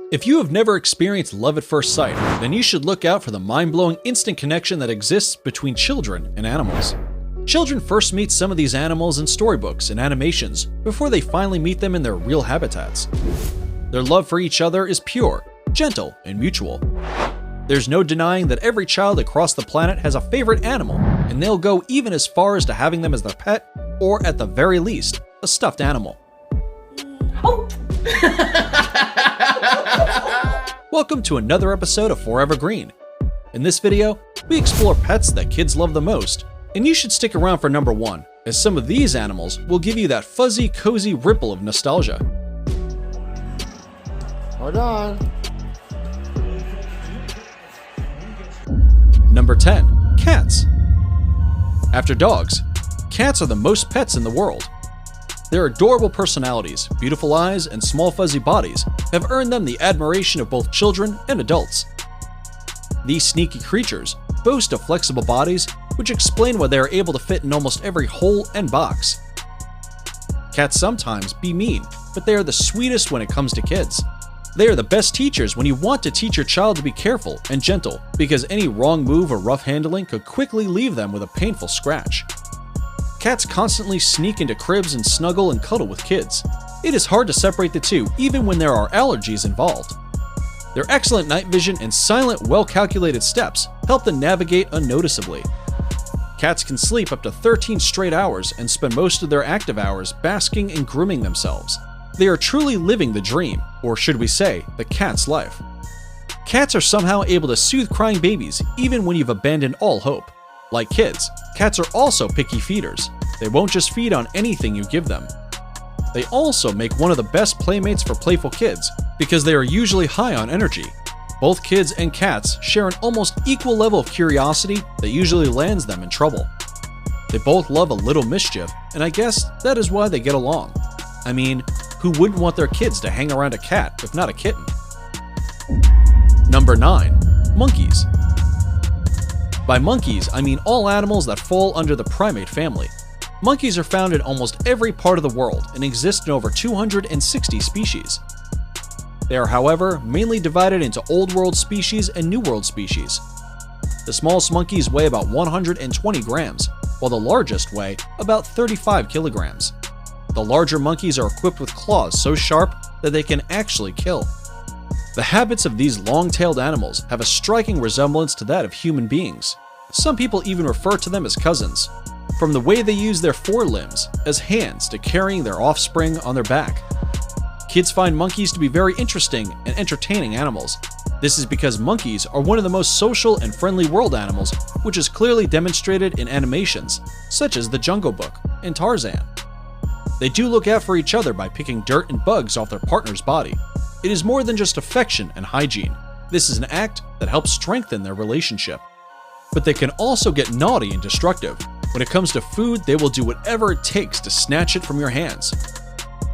If you have never experienced love at first sight, then you should look out for the mind-blowing instant connection that exists between children and animals. Children first meet some of these animals in storybooks and animations before they finally meet them in their real habitats. Their love for each other is pure, gentle, and mutual. There's no denying that every child across the planet has a favorite animal, and they'll go even as far as to having them as their pet, or at the very least, a stuffed animal. Oh. Welcome to another episode of Forever Green. In this video, we explore pets that kids love the most, and you should stick around for number 1, as some of these animals will give you that fuzzy, cozy ripple of nostalgia. Hold on. Number 10. Cats. After dogs, cats are the most pets in the world. Their adorable personalities, beautiful eyes, and small fuzzy bodies have earned them the admiration of both children and adults. These sneaky creatures boast of flexible bodies, which explain why they are able to fit in almost every hole and box. Cats sometimes be mean, but they are the sweetest when it comes to kids. They are the best teachers when you want to teach your child to be careful and gentle, because any wrong move or rough handling could quickly leave them with a painful scratch. Cats constantly sneak into cribs and snuggle and cuddle with kids. It is hard to separate the two, even when there are allergies involved. Their excellent night vision and silent, well-calculated steps help them navigate unnoticeably. Cats can sleep up to 13 straight hours and spend most of their active hours basking and grooming themselves. They are truly living the dream, or should we say, the cat's life. Cats are somehow able to soothe crying babies even when you've abandoned all hope. Like kids, cats are also picky feeders. They won't just feed on anything you give them. They also make one of the best playmates for playful kids because they are usually high on energy. Both kids and cats share an almost equal level of curiosity that usually lands them in trouble. They both love a little mischief, and I guess that is why they get along. I mean, who wouldn't want their kids to hang around a cat if not a kitten? Number 9. Monkeys. By monkeys, I mean all animals that fall under the primate family. Monkeys are found in almost every part of the world and exist in over 260 species. They are, however, mainly divided into Old World species and New World species. The smallest monkeys weigh about 120 grams, while the largest weigh about 35 kilograms. The larger monkeys are equipped with claws so sharp that they can actually kill. The habits of these long-tailed animals have a striking resemblance to that of human beings. Some people even refer to them as cousins, from the way they use their forelimbs as hands to carrying their offspring on their back. Kids find monkeys to be very interesting and entertaining animals. This is because monkeys are one of the most social and friendly world animals, which is clearly demonstrated in animations, such as The Jungle Book and Tarzan. They do look out for each other by picking dirt and bugs off their partner's body. It is more than just affection and hygiene. This is an act that helps strengthen their relationship. But they can also get naughty and destructive. When it comes to food, they will do whatever it takes to snatch it from your hands.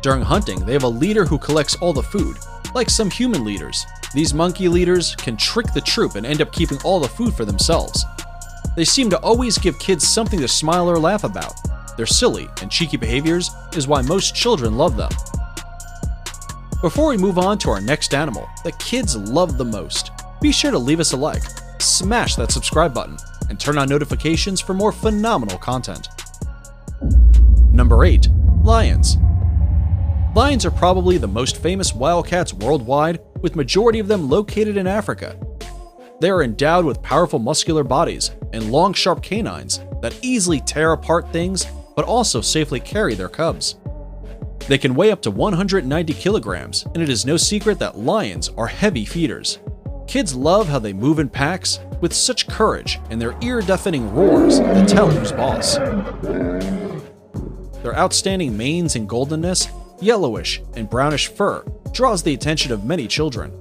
During hunting, they have a leader who collects all the food, like some human leaders. These monkey leaders can trick the troop and end up keeping all the food for themselves. They seem to always give kids something to smile or laugh about. Their silly and cheeky behaviors is why most children love them. Before we move on to our next animal that kids love the most, be sure to leave us a like, smash that subscribe button, and turn on notifications for more phenomenal content. Number 8. Lions. Lions are probably the most famous wildcats worldwide, with majority of them located in Africa. They are endowed with powerful muscular bodies and long sharp canines that easily tear apart things but also safely carry their cubs. They can weigh up to 190 kilograms, and it is no secret that lions are heavy feeders. Kids love how they move in packs with such courage and their ear-deafening roars that tell who's boss. Their outstanding manes and goldenness, yellowish and brownish fur draws the attention of many children.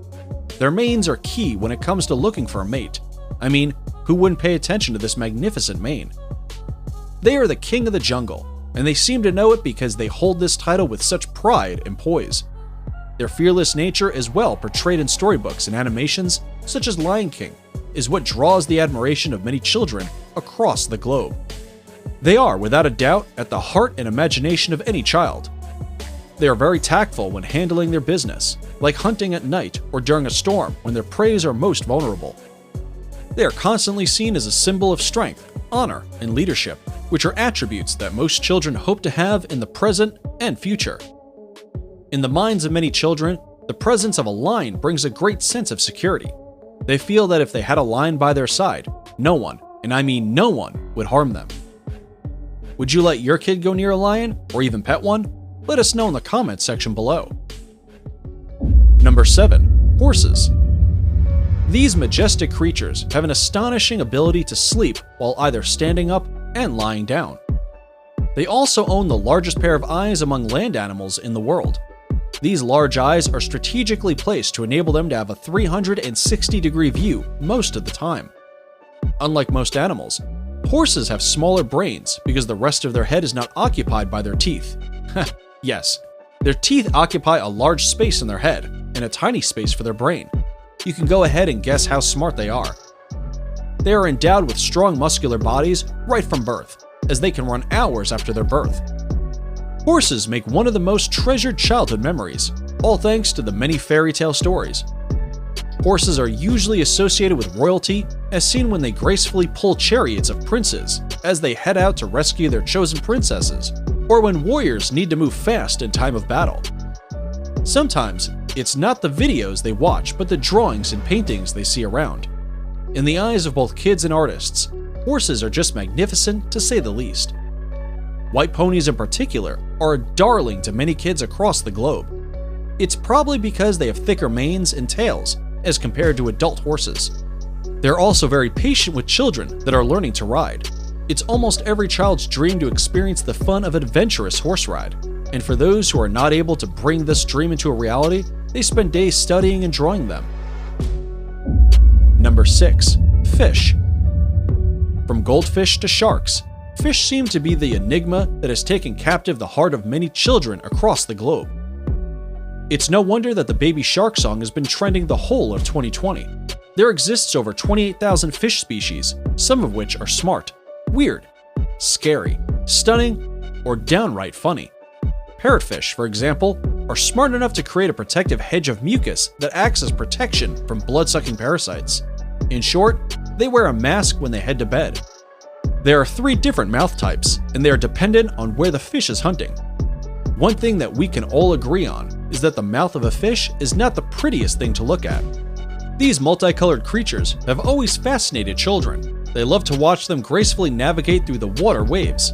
Their manes are key when it comes to looking for a mate. I mean, who wouldn't pay attention to this magnificent mane? They are the king of the jungle, and they seem to know it because they hold this title with such pride and poise. Their fearless nature, as well portrayed in storybooks and animations such as Lion King, is what draws the admiration of many children across the globe. They are, without a doubt, at the heart and imagination of any child. They are very tactful when handling their business, like hunting at night or during a storm when their prey are most vulnerable. They are constantly seen as a symbol of strength, honor, and leadership, which are attributes that most children hope to have in the present and future. In the minds of many children, the presence of a lion brings a great sense of security. They feel that if they had a lion by their side, no one, and I mean no one, would harm them. Would you let your kid go near a lion, or even pet one? Let us know in the comments section below. Number 7. Horses. These majestic creatures have an astonishing ability to sleep while either standing up and lying down. They also own the largest pair of eyes among land animals in the world. These large eyes are strategically placed to enable them to have a 360-degree view most of the time. Unlike most animals, horses have smaller brains because the rest of their head is not occupied by their teeth. Yes, their teeth occupy a large space in their head and a tiny space for their brain. You can go ahead and guess how smart they are. They are endowed with strong muscular bodies right from birth, as they can run hours after their birth. Horses make one of the most treasured childhood memories, all thanks to the many fairy tale stories. Horses are usually associated with royalty, as seen when they gracefully pull chariots of princes as they head out to rescue their chosen princesses, or when warriors need to move fast in time of battle. Sometimes, it's not the videos they watch, but the drawings and paintings they see around. In the eyes of both kids and artists, horses are just magnificent to say the least. White ponies in particular are a darling to many kids across the globe. It's probably because they have thicker manes and tails as compared to adult horses. They're also very patient with children that are learning to ride. It's almost every child's dream to experience the fun of an adventurous horse ride, and for those who are not able to bring this dream into a reality, they spend days studying and drawing them. Number 6. Fish. From goldfish to sharks, fish seem to be the enigma that has taken captive the heart of many children across the globe. It's no wonder that the Baby Shark song has been trending the whole of 2020. There exists over 28,000 fish species, some of which are smart, weird, scary, stunning, or downright funny. Parrotfish, for example, are smart enough to create a protective hedge of mucus that acts as protection from blood-sucking parasites. In short, they wear a mask when they head to bed. There are 3 different mouth types, and they are dependent on where the fish is hunting. One thing that we can all agree on is that the mouth of a fish is not the prettiest thing to look at. These multicolored creatures have always fascinated children. They love to watch them gracefully navigate through the water waves.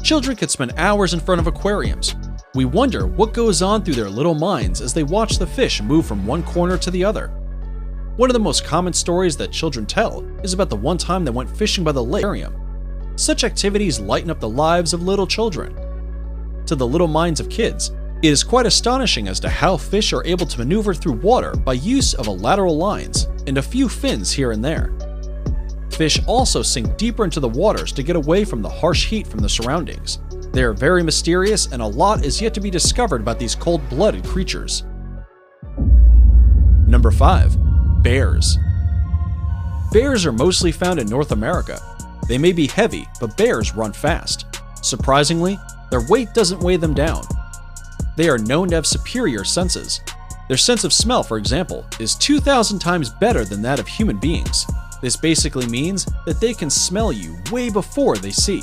Children could spend hours in front of aquariums. We wonder what goes on through their little minds as they watch the fish move from one corner to the other. One of the most common stories that children tell is about the one time they went fishing by the lake aquarium. Such activities lighten up the lives of little children. To the little minds of kids, it is quite astonishing as to how fish are able to maneuver through water by use of lateral lines and a few fins here and there. Fish also sink deeper into the waters to get away from the harsh heat from the surroundings. They are very mysterious, and a lot is yet to be discovered about these cold-blooded creatures. Number 5. Bears. Bears are mostly found in North America. They may be heavy, but bears run fast. Surprisingly, their weight doesn't weigh them down. They are known to have superior senses. Their sense of smell, for example, is 2,000 times better than that of human beings. This basically means that they can smell you way before they see.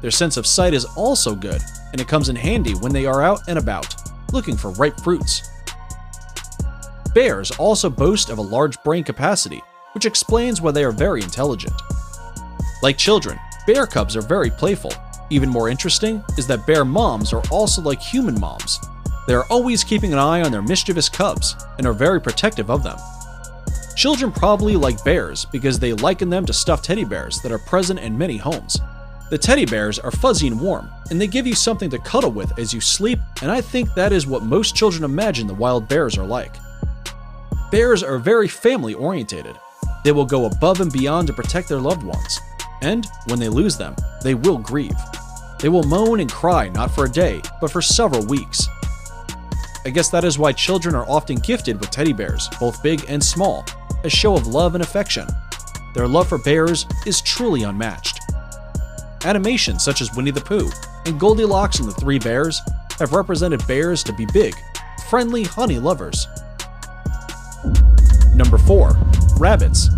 Their sense of sight is also good, and it comes in handy when they are out and about, looking for ripe fruits. Bears also boast of a large brain capacity, which explains why they are very intelligent. Like children, bear cubs are very playful. Even more interesting is that bear moms are also like human moms. They are always keeping an eye on their mischievous cubs and are very protective of them. Children probably like bears because they liken them to stuffed teddy bears that are present in many homes. The teddy bears are fuzzy and warm, and they give you something to cuddle with as you sleep, and I think that is what most children imagine the wild bears are like. Bears are very family-orientated. They will go above and beyond to protect their loved ones, and when they lose them, they will grieve. They will moan and cry not for a day, but for several weeks. I guess that is why children are often gifted with teddy bears, both big and small, a show of love and affection. Their love for bears is truly unmatched. Animations such as Winnie the Pooh and Goldilocks and the Three Bears have represented bears to be big, friendly honey lovers. Number 4. Rabbits.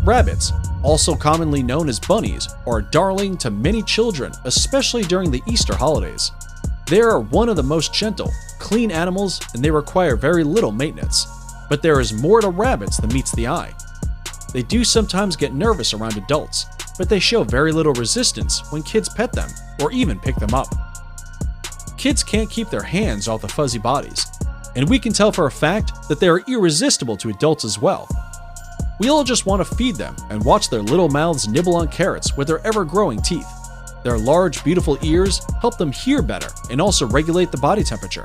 Rabbits, also commonly known as bunnies, are darling to many children, especially during the Easter holidays. They are one of the most gentle, clean animals, and they require very little maintenance. But there is more to rabbits than meets the eye. They do sometimes get nervous around adults, but they show very little resistance when kids pet them or even pick them up. Kids can't keep their hands off the fuzzy bodies, and we can tell for a fact that they are irresistible to adults as well. We all just want to feed them and watch their little mouths nibble on carrots with their ever-growing teeth. Their large, beautiful ears help them hear better and also regulate the body temperature.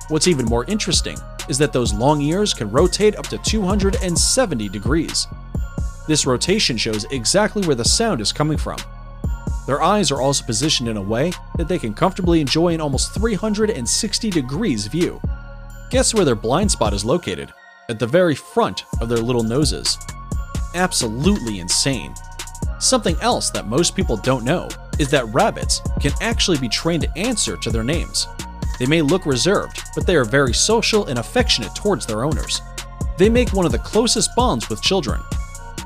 What's even more interesting is that those long ears can rotate up to 270 degrees. This rotation shows exactly where the sound is coming from. Their eyes are also positioned in a way that they can comfortably enjoy an almost 360 degrees view. Guess where their blind spot is located? At the very front of their little noses. Absolutely insane. Something else that most people don't know is that rabbits can actually be trained to answer to their names. They may look reserved, but they are very social and affectionate towards their owners. They make one of the closest bonds with children.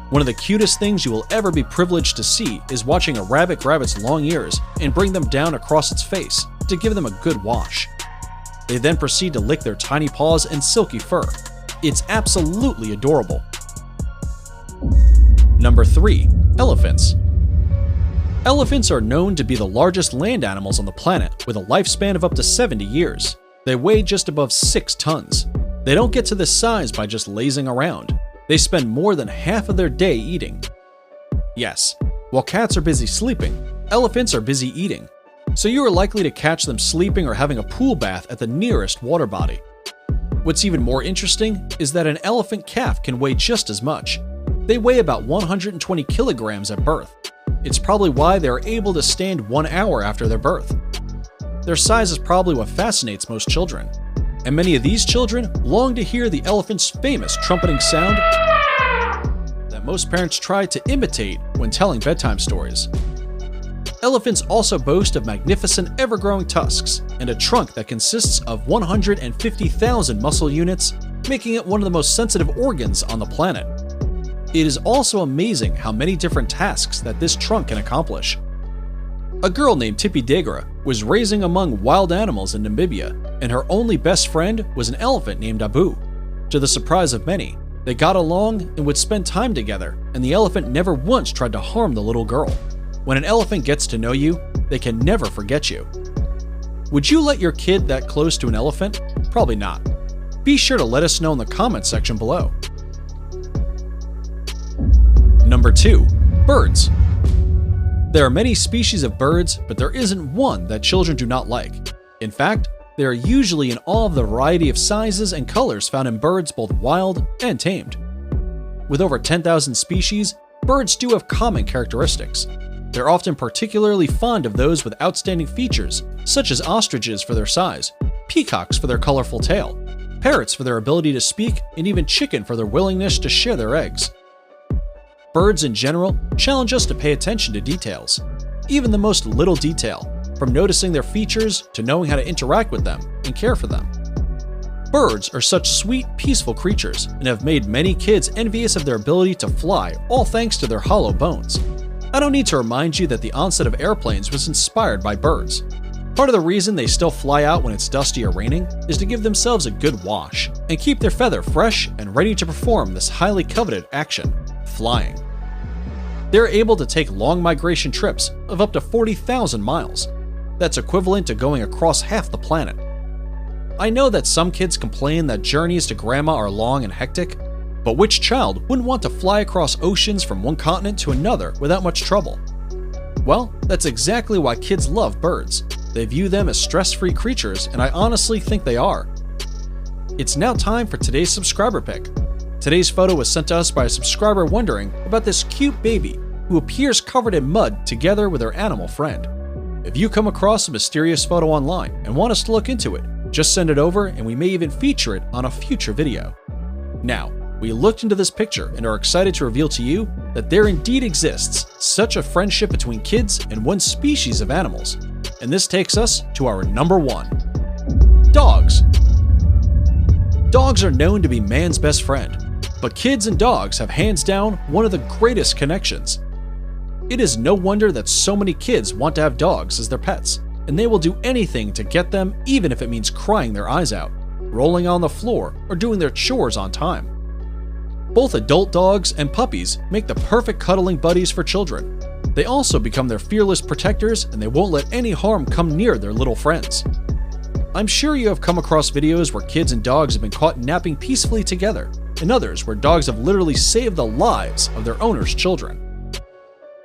One of the cutest things you will ever be privileged to see is watching a rabbit grab its long ears and bring them down across its face to give them a good wash. They then proceed to lick their tiny paws and silky fur. It's absolutely adorable. Number 3. Elephants. Elephants are known to be the largest land animals on the planet with a lifespan of up to 70 years. They weigh just above 6 tons. They don't get to this size by just lazing around. They spend more than half of their day eating. Yes, while cats are busy sleeping, elephants are busy eating. So you are likely to catch them sleeping or having a pool bath at the nearest water body. What's even more interesting is that an elephant calf can weigh just as much. They weigh about 120 kilograms at birth. It's probably why they are able to stand 1 hour after their birth. Their size is probably what fascinates most children, and many of these children long to hear the elephant's famous trumpeting sound that most parents try to imitate when telling bedtime stories. Elephants also boast of magnificent ever-growing tusks and a trunk that consists of 150,000 muscle units, making it one of the most sensitive organs on the planet. It is also amazing how many different tasks that this trunk can accomplish. A girl named Tippy Degra was raising among wild animals in Namibia, and her only best friend was an elephant named Abu. To the surprise of many, they got along and would spend time together, and the elephant never once tried to harm the little girl. When an elephant gets to know you, they can never forget you. Would you let your kid that close to an elephant? Probably not. Be sure to let us know in the comments section below. Number 2. Birds. There are many species of birds, but there isn't one that children do not like. In fact, they are usually in all of the variety of sizes and colors found in birds both wild and tamed. With over 10,000 species, birds do have common characteristics. They're often particularly fond of those with outstanding features, such as ostriches for their size, peacocks for their colorful tail, parrots for their ability to speak, and even chicken for their willingness to share their eggs. Birds in general challenge us to pay attention to details, even the most little detail, from noticing their features to knowing how to interact with them and care for them. Birds are such sweet, peaceful creatures and have made many kids envious of their ability to fly, all thanks to their hollow bones. I don't need to remind you that the onset of airplanes was inspired by birds. Part of the reason they still fly out when it's dusty or raining is to give themselves a good wash and keep their feather fresh and ready to perform this highly coveted action, flying. They're able to take long migration trips of up to 40,000 miles. That's equivalent to going across half the planet. I know that some kids complain that journeys to grandma are long and hectic, but which child wouldn't want to fly across oceans from one continent to another without much trouble? Well, that's exactly why kids love birds. They view them as stress-free creatures, and I honestly think they are. It's now time for today's subscriber pick. Today's photo was sent to us by a subscriber wondering about this cute baby who appears covered in mud together with her animal friend. If you come across a mysterious photo online and want us to look into it, just send it over and we may even feature it on a future video. Now, we looked into this picture and are excited to reveal to you that there indeed exists such a friendship between kids and one species of animals. And this takes us to our number 1. Dogs. Dogs are known to be man's best friend, but kids and dogs have hands down one of the greatest connections. It is no wonder that so many kids want to have dogs as their pets, and they will do anything to get them, even if it means crying their eyes out, rolling on the floor, or doing their chores on time. Both adult dogs and puppies make the perfect cuddling buddies for children. They also become their fearless protectors, and they won't let any harm come near their little friends. I'm sure you have come across videos where kids and dogs have been caught napping peacefully together, and others where dogs have literally saved the lives of their owners' children.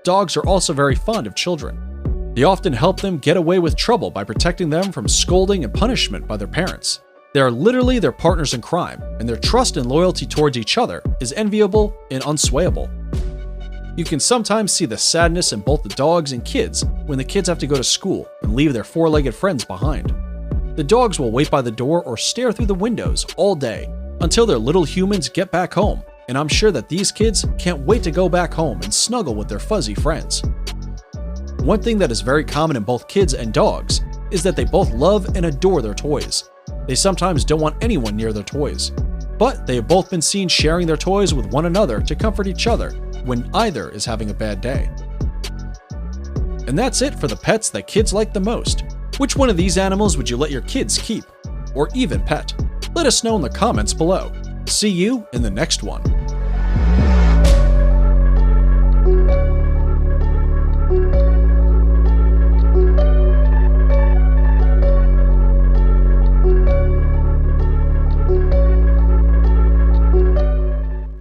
Dogs are also very fond of children. They often help them get away with trouble by protecting them from scolding and punishment by their parents. They are literally their partners in crime, and their trust and loyalty towards each other is enviable and unswayable. You can sometimes see the sadness in both the dogs and kids when the kids have to go to school and leave their four-legged friends behind. The dogs will wait by the door or stare through the windows all day until their little humans get back home, and I'm sure that these kids can't wait to go back home and snuggle with their fuzzy friends. One thing that is very common in both kids and dogs is that they both love and adore their toys. They sometimes don't want anyone near their toys, but they have both been seen sharing their toys with one another to comfort each other when either is having a bad day. And that's it for the pets that kids like the most. Which one of these animals would you let your kids keep, or even pet? Let us know in the comments below. See you in the next one.